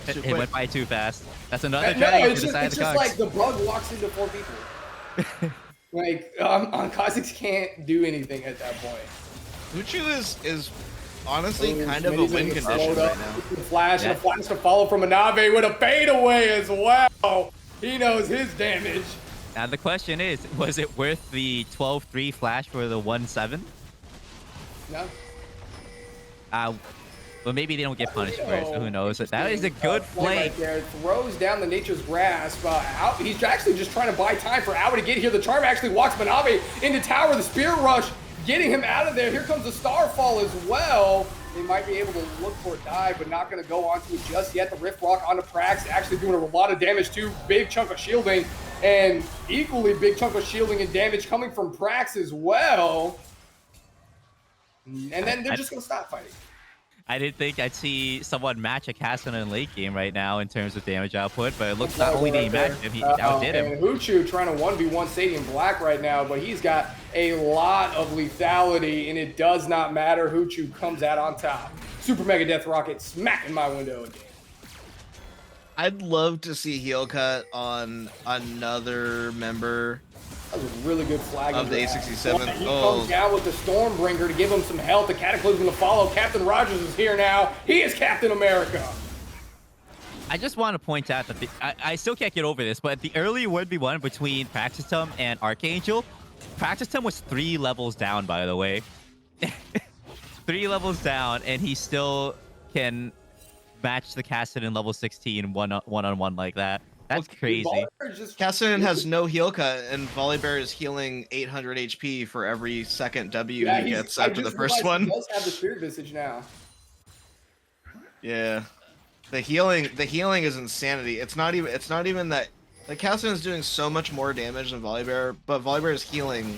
it went by too fast. That's another dragon. No, it's just like the bug walks into 4 people. Like Kha'Zix can't do anything at that point. Hoochu is honestly kind of a win condition right now. Flash and a flash to follow from Manave with a fadeaway as well. He knows his damage. Now the question is, was it worth the 12-3 flash for the 1-7? No. Well, maybe they don't get punished for it, so who knows? But that is a good play. Right there. Throws down the Nature's Grasp. He's actually just trying to buy time for Aoi to get here. The Charm actually walks Manave into tower. The Spirit Rush getting him out of there. Here comes the Starfall as well. They might be able to look for a dive, but not going to go onto it just yet. The Rift Rock onto Prax, actually doing a lot of damage too. Big chunk of shielding, and equally big chunk of shielding and damage coming from Prax as well. And then they're just going to stop fighting. I didn't think I'd see someone match a Cassidy in late game right now in terms of damage output, but it looks not only did he match him, he outdid him. And Hoochu trying to 1v1 Stadium Black right now, but he's got a lot of lethality, and it does not matter. Hoochu comes out on top. Super Mega Death Rocket smacking my window again. I'd love to see heel cut on another member That was a really good flag of the A67. He comes down with the Stormbringer to give him some health. The Cataclysm to follow. Captain Rogers is here now. He is Captain America. I just want to point out that I still can't get over this, but the early 1v1 between Praxistum and Archangel, Praxistum was 3 levels down, by the way. 3 levels down, and he still can match the Cassidy in level 16 one-on-one like that. That's crazy. Cassidy has no heal cut, and Volibear is healing 800 HP for every second W he gets after the first one. He does have the Spirit Visage now. Yeah, the healing is insanity. It's not even that. Like, Cassidy is doing so much more damage than Volibear, but Volibear is healing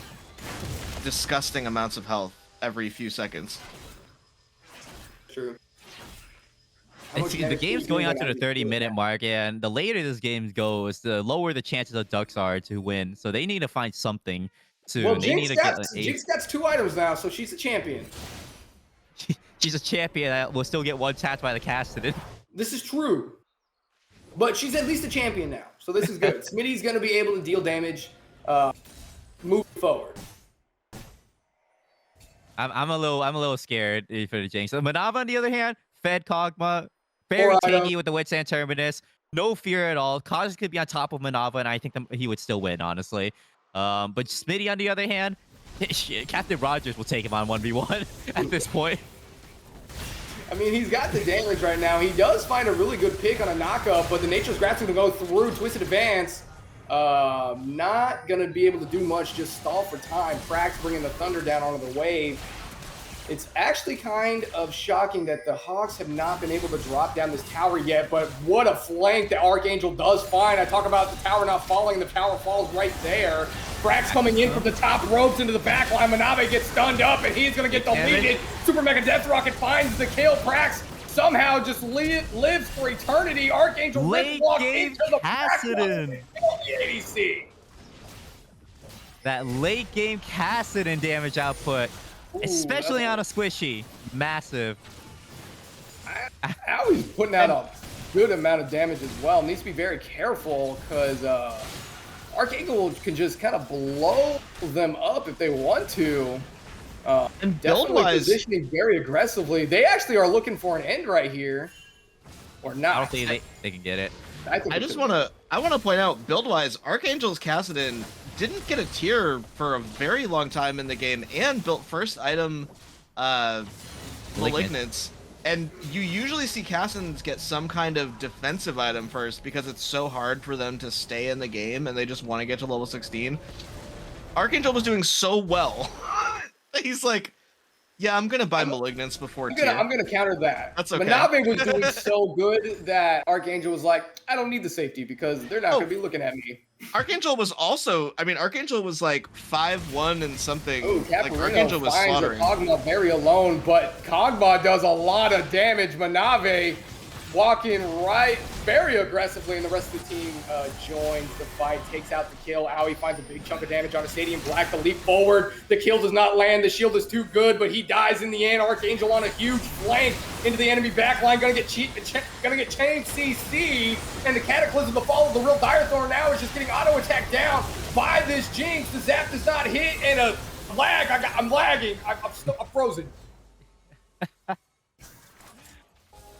disgusting amounts of health every few seconds. True. The game's going on to the 30-minute mark, and the later this game goes, the lower the chances of Ducks are to win. So they need to find something to. Well, they need to get Jinx got 2 items now, so she's a champion. She's a champion that will still get one tapped by the Cassidy. This is true, but she's at least a champion now, so this is good. Smitty's going to be able to deal damage, moving forward. I'm a little scared for the Jinx. Manava, on the other hand, fed Kog'Maw. Very tanky with the Witsand Terminus. No fear at all. Kaz could be on top of Manava, and I think he would still win, honestly. But Smitty, on the other hand, Captain Rogers will take him on 1v1 at this point. I mean, he's got the damage right now. He does find a really good pick on a knockup, but the Nature's Grasp to go through Twisted Advance. Not going to be able to do much, just stall for time. Prax bringing the Thunder down onto the wave. It's actually kind of shocking that the Hawks have not been able to drop down this tower yet, but what a flank the Archangel does find. I talk about the tower not falling, the tower falls right there. Prax coming in from the top ropes into the back line. Manabe gets stunned up, and he's going to get deleted. Super Mega Death Rocket finds the kill. Prax somehow just lives for eternity. Archangel late walks game into the Cassidy. The ADC. That late game Cassidy damage output. Ooh, especially on a squishy. Massive. Owie's putting out a good amount of damage as well. Needs to be very careful because Archangel can just kind of blow them up if they want to. And Definitely positioning very aggressively. They actually are looking for an end right here. Or not. I don't think they can get it. I want to point out, build-wise, Archangel's Kassadin didn't get a tier for a very long time in the game and built first item Malignance. And you usually see Kassadins get some kind of defensive item first because it's so hard for them to stay in the game and they just want to get to level 16. Archangel was doing so well. He's like, yeah, I'm gonna buy Malignance before I'm gonna counter that. That's okay. Manabe was doing so good that Archangel was like, I don't need the safety because they're not gonna be looking at me. Archangel was also, Archangel was like 5-1 and something. Oh, like Archangel was slaughtering. Kog'Maw very alone, but Kog'Maw does a lot of damage. Manabe walking right very aggressively, and the rest of the team joins the fight, takes out the kill. Owie finds a big chunk of damage on a Stadium Black. The leap forward, the kill does not land. The shield is too good, but he dies in the end. Archangel on a huge flank into the enemy backline, gonna get chained CC, and the Cataclysm to follow. The real Dire Thorn now is just getting auto attacked down by this Jinx. The zap does not hit, and a lag. I'm lagging. I'm frozen.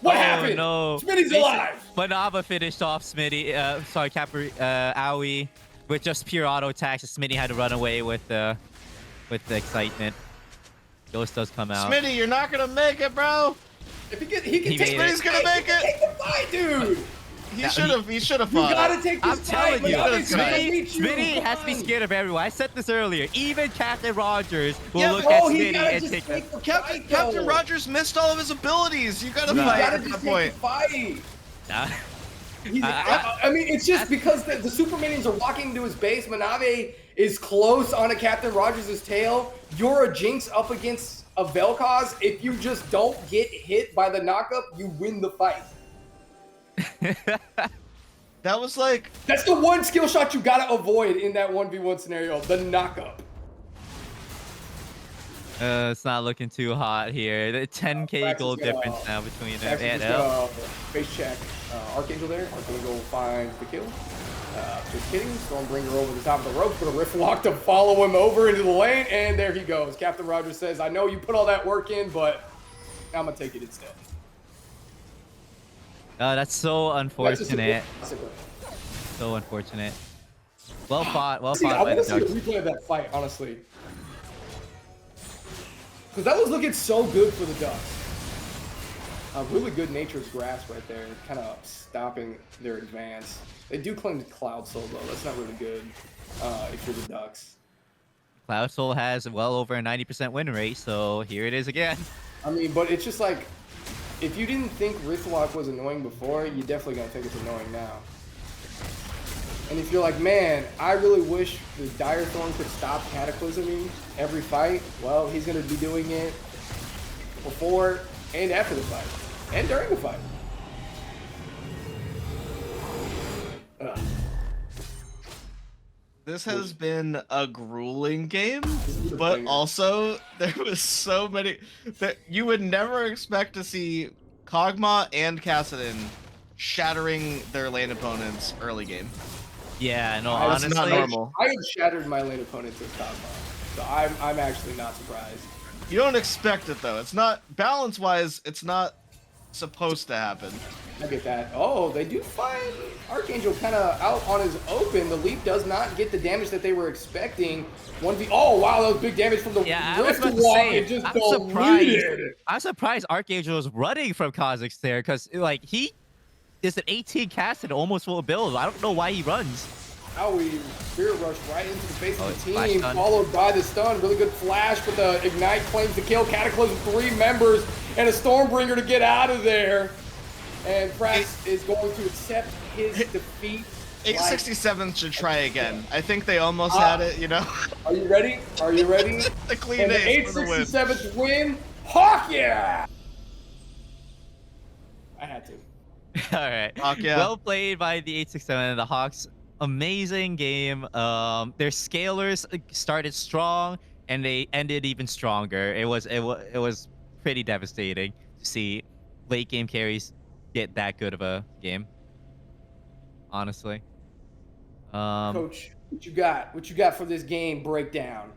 What happened? No. Smitty's alive. Manava finished off Smitty. Owie with just pure auto attacks. Smitty had to run away with the excitement. Ghost does come out. Smitty, you're not gonna make it, bro. If he can take Smitty's gonna make it. Take the fight, dude. He Now, should have. He should have You fought. gotta take this I'm fight. telling you, Manabe's gonna Smitty- beat you. Smitty Come has to be on. scared of everyone. I said this earlier. Even Captain Rogers will Yeah, look but- at Oh, he Smitty gotta and just take that. take the Captain fight, Captain though. Rogers missed all of his abilities. You gotta You fight gotta at just that take point. the fight. Nah. I mean, it's just because the super minions are walking into his base. Manabe is close on a Captain Rogers' tail. You're a Jinx up against a Vel'Koz. If you just don't get hit by the knockup, you win the fight. That was like That's the one skill shot you gotta avoid in that 1v1 scenario, the knockup. It's not looking too hot here. The 10k Prax is gold gonna- difference now between them. Actually, And just gonna face check Archangel there. Archangel finds the kill. Just kidding. Stormbringer over the top of the ropes, but a Rift Lock to follow him over into the lane, and there he goes. Captain Rogers says, I know you put all that work in, but I'm gonna take it instead. that's so That's just a unfortunate. classic. So unfortunate. Well fought. Well See, I fought by want the to see a Ducks. replay of that fight, honestly. Because that was looking so good for the Ducks. A really good nature's grasp right there, kind of stopping their advance. They do claim Cloud Soul, though. That's not really good if you're the Ducks. Cloud Soul has well over a 90% win rate, so here it is again. I mean, but it's just like, if you didn't think Riftlock was annoying before, you're definitely going to think it's annoying now. And if you're like, man, I really wish the Dire Thorn could stop cataclysming every fight, well, he's going to be doing it before and after the fight, and during the fight. Ugh. this has been a grueling game, is a but banger. also there was so many that you would never expect to see Kog'Maw and Kassadin shattering their lane opponents early game. Yeah, no, That's honestly. not normal. I have shattered my lane opponents with Kog'Maw, so I'm actually not surprised. You don't expect it though. It's not balance-wise. It's not supposed to happen. I get that. Oh, they do find Archangel kind of out on his open. The leap does not get the damage that they were expecting. 1v. Oh, wow, that was big damage from the Yeah, I was Rift about to Walk. say, It just I'm deleted. I'm surprised Archangel was running from Kha'Zix there, because like he is an 18 casted, almost full build. I don't know why he runs. Now we Spirit Rush right into the face Oh, of the flash team, stun. followed by the stun. Really good flash, but the Ignite claims the kill. Cataclysm 3 members and a Stormbringer to get out of there. And Prax is going to accept his defeat. 867 should try again. I think they almost had it, you know. Are you ready? Are you ready? The clean And the ace for the win. 867th win. Hawk yeah! I had to. All right. Hawk, yeah. Well played by the 867 and the Hawks. Amazing game. Their scalers started strong and they ended even stronger. It was pretty devastating to see late game carries get that good of a game. Honestly. Coach, what you got? What you got for this game breakdown?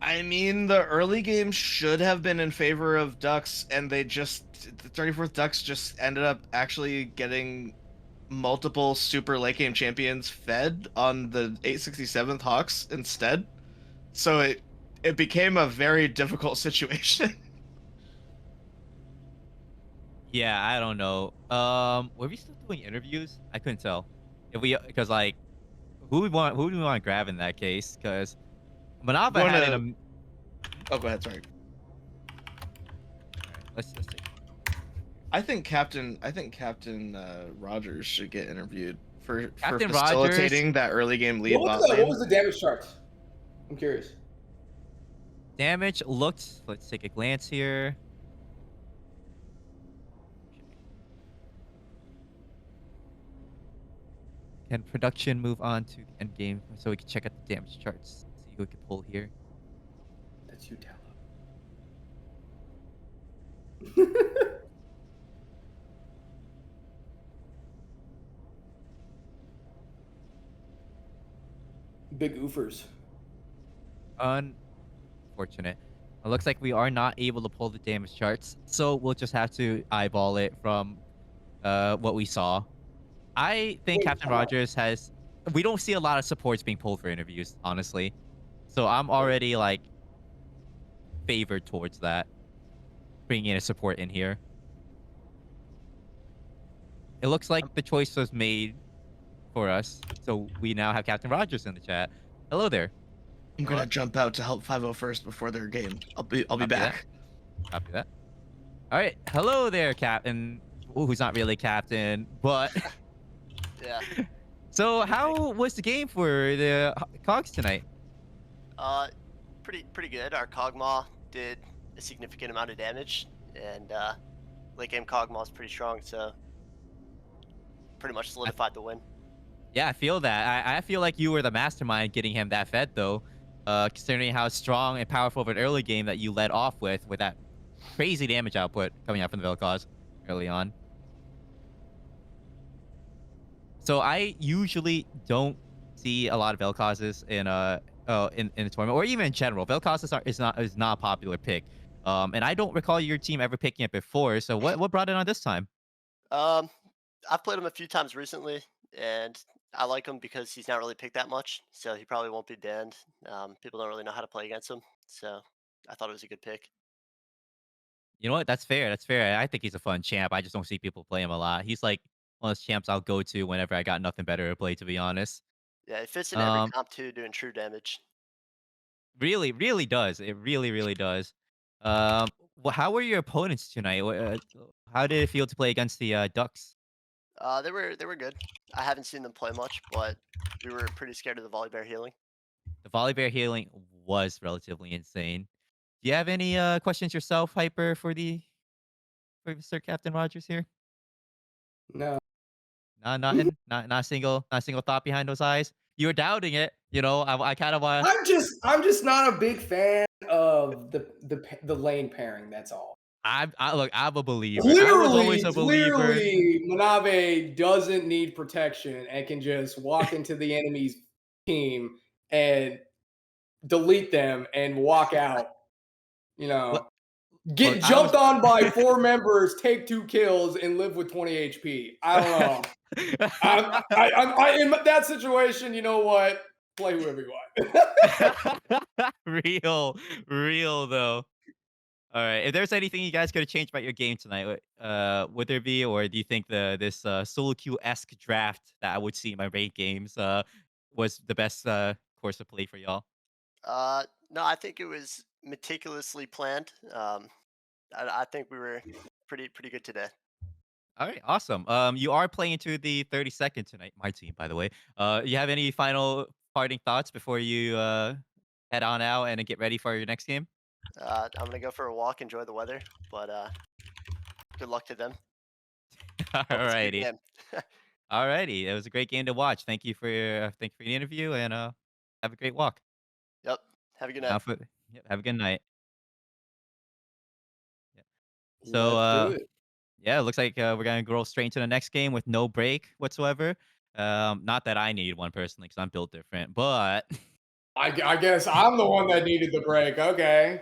I mean, the early game should have been in favor of Ducks, and the 34th Ducks just ended up actually getting multiple super late game champions fed on the 867th Hawks instead. So it became a very difficult situation. Yeah, I don't know. Were we still doing interviews? I couldn't tell. Because like, who do we want to grab in that case? Because Manaba Wanna- had an Oh, go ahead. Sorry. let's see. I think Captain Rogers should get interviewed for Captain facilitating that early game lead bot What lane. was the damage charts? I'm curious. Damage looked. Let's take a glance here. Can production move on to the end game so we can check out the damage charts? See who we can pull here. That's you, Talon. Big oofers. Unfortunate. It looks like we are not able to pull the damage charts, so we'll just have to eyeball it from what we saw. I think Wait, Captain time out. Rogers has. We don't see a lot of supports being pulled for interviews, honestly. So I'm already like favored towards that, bringing in a support in here. it looks like the choice was made for us. So we now have Captain Rogers in the chat. Hello there. I'm You know gonna what? jump out to help 501st before their game. I'll be Copy that. back. Copy that. All right. Hello there, Captain. Ooh, who's not really Captain, but Yeah. so how was the game for the Cogs tonight? Uh, pretty good. Our Kog'Maw did a significant amount of damage, and late game Kog'Maw is pretty strong, so pretty much solidified the win. Yeah, I feel that. I feel like you were the mastermind getting him that fed, though, considering how strong and powerful of an early game that you led off with that crazy damage output coming out from the Vel'Koz early on. So I usually don't see a lot of Vel'Kozes in the tournament, or even in general. Vel'Koz is not a popular pick. And I don't recall your team ever picking it before. So what brought it on this time? Um, I've played him a few times recently, and I like him because he's not really picked that much, so he probably won't be banned. People don't really know how to play against him, so I thought it was a good pick. You know what? That's fair. That's fair. I think he's a fun champ. I just don't see people play him a lot. He's like one of those champs I'll go to whenever I got nothing better to play, to be honest. Yeah, it fits in every Um, comp too, doing true damage. really, really does. It really, really does. Um, how were your opponents tonight? How did it feel to play against the Ducks? They were good. I haven't seen them play much, but we were pretty scared of the volley bear healing. The Volibear healing was relatively insane. Do you have any questions yourself, Hyper, for Sir Captain Rogers here? No. Nothing. Not a single thought behind those eyes. You were doubting it. You know, I kind of want. I'm just not a big fan of the lane pairing. That's all. Look. I'm a believer. I was always a believer. Clearly, Manabe doesn't need protection and can just walk into the enemy's team and delete them and walk out. You know, Look, get look, I jumped was- on by 4 members, take 2 kills, and live with 20 HP. I don't know. In that situation, you know what? Play whoever you want. real though. All right. If there's anything you guys could have changed about your game tonight, would there be, or do you think this solo queue esque draft that I would see in my raid games was the best course of play for y'all? No, I think it was meticulously planned. I think we were pretty good today. All right, awesome. You are playing into the 32nd tonight. My team, by the way. You have any final parting thoughts before you head on out and get ready for your next game? I'm gonna go for a walk, enjoy the weather, but good luck to them. All Hope it's a good righty. game. All righty. It was a great game to watch. Thank you for the interview, and have a great walk. Yep. Have a good night. Now for, yep, have a good night. Yep. So Let's do it. yeah, it looks like we're gonna go straight into the next game with no break whatsoever. Not that I need one personally, because I'm built different, but I guess I'm the one that needed the break. Okay.